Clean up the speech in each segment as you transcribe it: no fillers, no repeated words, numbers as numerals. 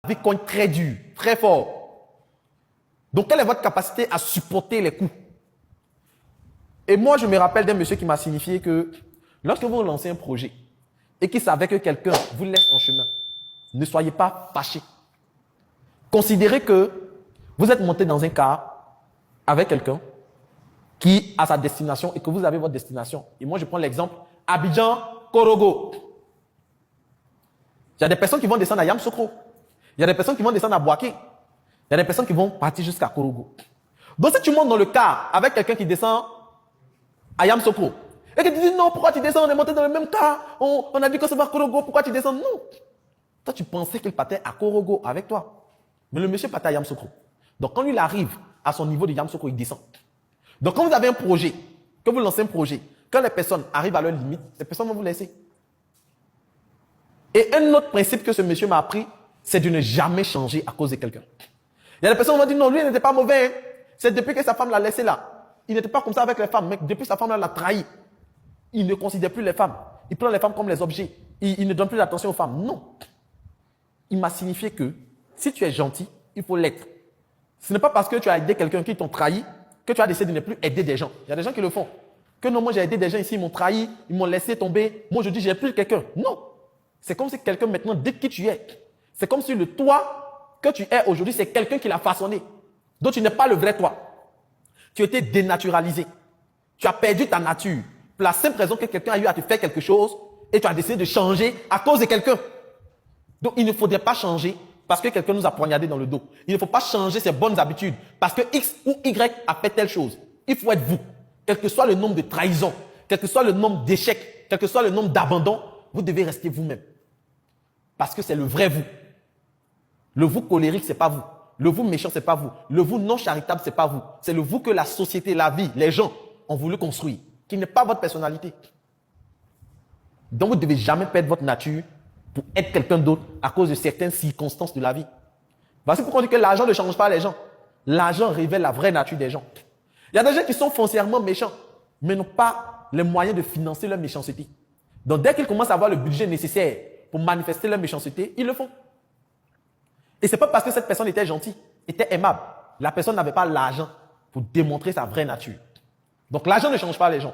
vie cogne très dur, très fort. Donc, quelle est votre capacité à supporter les coups? Et moi, je me rappelle d'un monsieur qui m'a signifié que lorsque vous lancez un projet et qu'il savait que quelqu'un vous laisse en chemin, ne soyez pas fâché. Considérez que vous êtes monté dans un car avec quelqu'un qui a sa destination et que vous avez votre destination. Et moi, je prends l'exemple Abidjan, Korogo. Il y a des personnes qui vont descendre à Yamoussoukro. Il y a des personnes qui vont descendre à Bouaké. Il y a des personnes qui vont partir jusqu'à Korogo. Donc, si tu montes dans le car avec quelqu'un qui descend à Yamoussoukro et que tu dis non, pourquoi tu descends? On est monté dans le même car. On a dit que ça va à Korogo. Pourquoi tu descends? Non. Toi, tu pensais qu'il partait à Korogo avec toi. Mais le monsieur partait à Yamoussoukro. Donc, quand il arrive à son niveau de Yamoussoukro, il descend. Donc, quand vous avez un projet, que vous lancez un projet, quand les personnes arrivent à leur limite, les personnes vont vous laisser. Et un autre principe que ce monsieur m'a appris, c'est de ne jamais changer à cause de quelqu'un. Il y a des personnes qui vont dire non, lui il n'était pas mauvais. Hein. C'est depuis que sa femme l'a laissé là. Il n'était pas comme ça avec les femmes, mais depuis sa femme l'a trahi. Il ne considère plus les femmes. Il prend les femmes comme les objets. Il ne donne plus d'attention aux femmes. Non. Il m'a signifié que si tu es gentil, il faut l'être. Ce n'est pas parce que tu as aidé quelqu'un qui t'ont trahi que tu as décidé de ne plus aider des gens. Il y a des gens qui le font. Que non, moi j'ai aidé des gens ici, ils m'ont trahi, ils m'ont laissé tomber. Moi je dis, j'ai plus quelqu'un. Non. C'est comme si quelqu'un maintenant dit qui tu es. C'est comme si le toi que tu es aujourd'hui, c'est quelqu'un qui l'a façonné. Donc tu n'es pas le vrai toi. Tu as été dénaturalisé. Tu as perdu ta nature. Pour la simple raison que quelqu'un a eu à te faire quelque chose et tu as décidé de changer à cause de quelqu'un. Donc il ne faudrait pas changer parce que quelqu'un nous a poignardé dans le dos. Il ne faut pas changer ses bonnes habitudes parce que X ou Y a fait telle chose. Il faut être vous. Quel que soit le nombre de trahisons, quel que soit le nombre d'échecs, quel que soit le nombre d'abandons, vous devez rester vous-même. Parce que c'est le vrai vous. Le vous colérique, ce n'est pas vous. Le vous méchant, ce n'est pas vous. Le vous non charitable, ce n'est pas vous. C'est le vous que la société, la vie, les gens ont voulu construire, qui n'est pas votre personnalité. Donc vous ne devez jamais perdre votre nature pour être quelqu'un d'autre à cause de certaines circonstances de la vie. Voici pourquoi on dit que l'argent ne change pas les gens. L'argent révèle la vraie nature des gens. Il y a des gens qui sont foncièrement méchants, mais n'ont pas les moyens de financer leur méchanceté. Donc dès qu'ils commencent à avoir le budget nécessaire pour manifester leur méchanceté, ils le font. Et ce n'est pas parce que cette personne était gentille, était aimable. La personne n'avait pas l'argent pour démontrer sa vraie nature. Donc l'argent ne change pas les gens.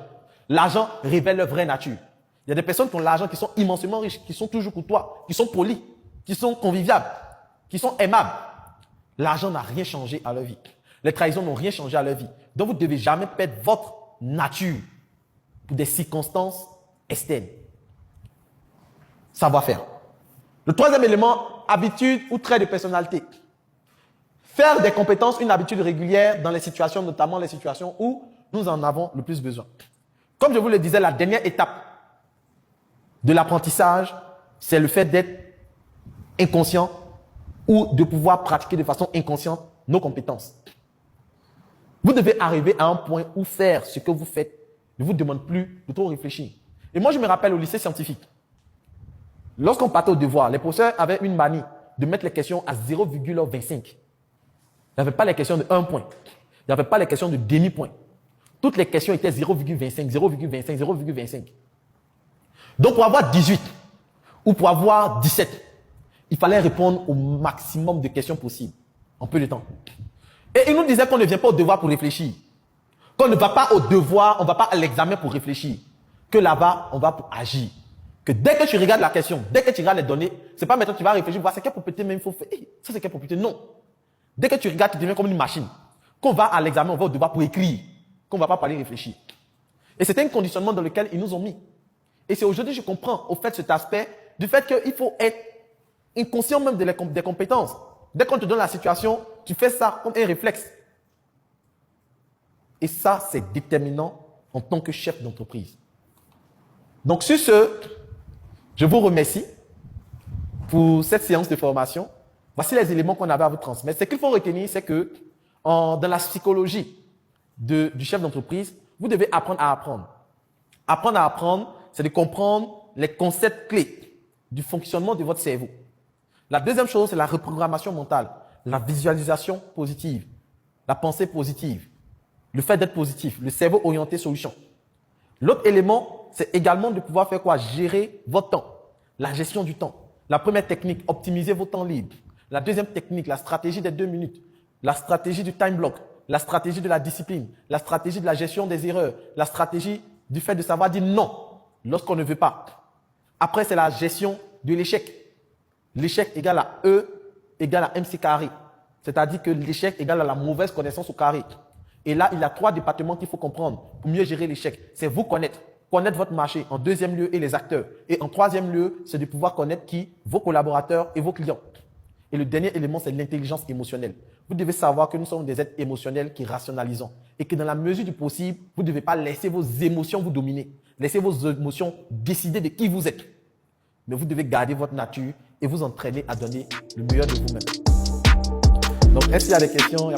L'argent révèle leur vraie nature. Il y a des personnes qui ont l'argent, qui sont immensément riches, qui sont toujours courtois, qui sont polis, qui sont conviviables, qui sont aimables. L'argent n'a rien changé à leur vie. Les trahisons n'ont rien changé à leur vie. Donc vous ne devez jamais perdre votre nature pour des circonstances externes. Savoir-faire. Le troisième élément, habitude ou trait de personnalité. Faire des compétences une habitude régulière dans les situations, notamment les situations où nous en avons le plus besoin. Comme je vous le disais, la dernière étape de l'apprentissage, c'est le fait d'être inconscient ou de pouvoir pratiquer de façon inconsciente nos compétences. Vous devez arriver à un point où faire ce que vous faites ne vous demande plus de trop réfléchir. Et moi, je me rappelle au lycée scientifique, lorsqu'on partait au devoir, les professeurs avaient une manie de mettre les questions à 0,25. Il n'y avait pas les questions de 1 point. Il n'y avait pas les questions de demi-point. Toutes les questions étaient 0,25, 0,25, 0,25. Donc, pour avoir 18 ou pour avoir 17, il fallait répondre au maximum de questions possibles en peu de temps. Et il nous disait qu'on ne vient pas au devoir pour réfléchir. Qu'on ne va pas au devoir, on ne va pas à l'examen pour réfléchir. Que là-bas, on va pour agir. Que dès que tu regardes la question, dès que tu regardes les données, c'est pas maintenant que tu vas réfléchir, voir c'est quelle propriété même il faut faire. Hey, ça c'est quelle propriété? Non. Dès que tu regardes, tu deviens comme une machine. Qu'on va à l'examen, on va au devoir pour écrire. Qu'on ne va pas parler réfléchir. Et c'était un conditionnement dans lequel ils nous ont mis. Et c'est aujourd'hui que je comprends au fait cet aspect du fait qu'il faut être inconscient même des compétences. Dès qu'on te donne la situation, tu fais ça comme un réflexe. Et ça, c'est déterminant en tant que chef d'entreprise. Donc sur ce, je vous remercie pour cette séance de formation. Voici les éléments qu'on avait à vous transmettre. Ce qu'il faut retenir, c'est que dans la psychologie du chef d'entreprise, vous devez apprendre à apprendre. Apprendre à apprendre, c'est de comprendre les concepts clés du fonctionnement de votre cerveau. La deuxième chose, c'est la reprogrammation mentale, la visualisation positive, la pensée positive, le fait d'être positif, le cerveau orienté solution. L'autre élément, c'est également de pouvoir faire quoi? Gérer votre temps, la gestion du temps. La première technique, optimiser vos temps libres. La deuxième technique, la stratégie des 2 minutes, la stratégie du time block, la stratégie de la discipline, la stratégie de la gestion des erreurs, la stratégie du fait de savoir dire non lorsqu'on ne veut pas. Après, c'est la gestion de l'échec. L'échec égale à E égale à MC carré. C'est-à-dire que l'échec égale à la mauvaise connaissance au carré. Et là, il y a 3 départements qu'il faut comprendre pour mieux gérer l'échec. C'est vous connaître votre marché en deuxième lieu et les acteurs. Et en troisième lieu, c'est de pouvoir connaître qui? Vos collaborateurs et vos clients. Et le dernier élément, c'est l'intelligence émotionnelle. Vous devez savoir que nous sommes des êtres émotionnels qui rationalisons. Et que dans la mesure du possible, vous ne devez pas laisser vos émotions vous dominer. Laissez vos émotions décider de qui vous êtes. Mais vous devez garder votre nature et vous entraîner à donner le meilleur de vous-même. Donc, est-ce qu'il y a des questions?